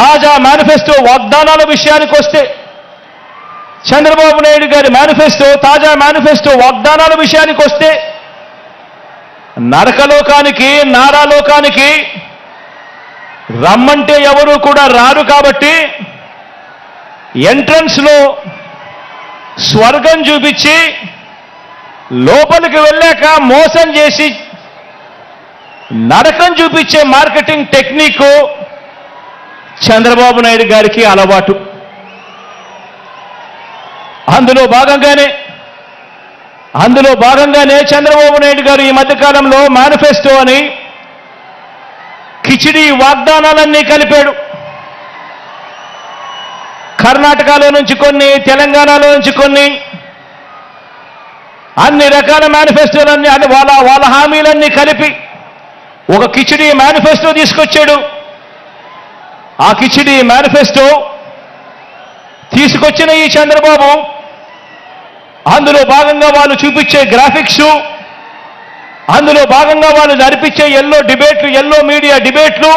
తాజా మేనిఫెస్టో వాగ్దానాల విషయానికి వస్తే చంద్రబాబు నాయుడు గారి మేనిఫెస్టో తాజా మేనిఫెస్టో వాగ్దానాల విషయానికి వస్తే నరకలోకానికి నారాలోకానికి రమ్మంటే ఎవరు కూడా రారు కాబట్టి ఎంట్రన్స్లో స్వర్గం చూపించి లోపలికి వెళ్ళాక మోసం చేసి నరకం చూపించే మార్కెటింగ్ టెక్నిక్ చంద్రబాబు నాయుడు గారికి అలవాటు. అందులో భాగంగానే చంద్రబాబు నాయుడు గారు ఈ మధ్యకాలంలో మేనిఫెస్టో అని కిచిడి వాగ్దానాలన్నీ కలిపాడు. కర్ణాటకలో నుంచి కొన్ని, తెలంగాణలో నుంచి కొన్ని, అన్ని రకాల మేనిఫెస్టోలన్నీ వాళ్ళ హామీలన్నీ కలిపి ఒక కిచిడి మేనిఫెస్టో తీసుకొచ్చాడు. ఆ కిచిడి మేనిఫెస్టో తీసుకొచ్చిన ఈ చంద్రబాబు అందులో భాగంగా వాళ్ళు చూపించే గ్రాఫిక్స్, అందులో భాగంగా వాళ్ళు నడిపించే ఎల్లో మీడియా డిబేట్లు,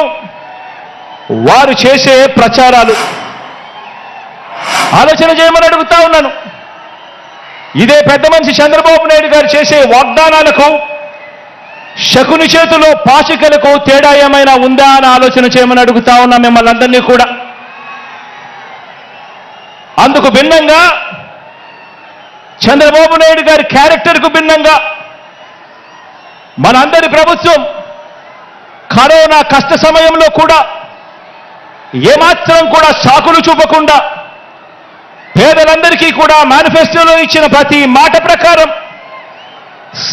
వారు చేసే ప్రచారాలు ఆలోచన చేయమని అడుగుతా ఉన్నాను. ఇదే పెద్ద మనిషి చంద్రబాబు నాయుడు గారు చేసే వాగ్దానాలకు శకుని చేతిలో పాచికలకు తేడా ఏమైనా ఉందా అని ఆలోచన చేయమని అడుగుతా ఉన్నా మిమ్మల్ని అందరినీ కూడా. అందుకు భిన్నంగా చంద్రబాబు నాయుడు గారి క్యారెక్టర్కు భిన్నంగా మనందరి ప్రభుత్వం కరోనా కష్ట సమయంలో కూడా ఏమాత్రం కూడా సాకులు చూపకుండా పేదలందరికీ కూడా మేనిఫెస్టోలో ఇచ్చిన ప్రతి మాట ప్రకారం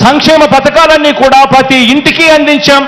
సంక్షేమ పథకాలన్నీ కూడా ప్రతి ఇంటికి అందించాం.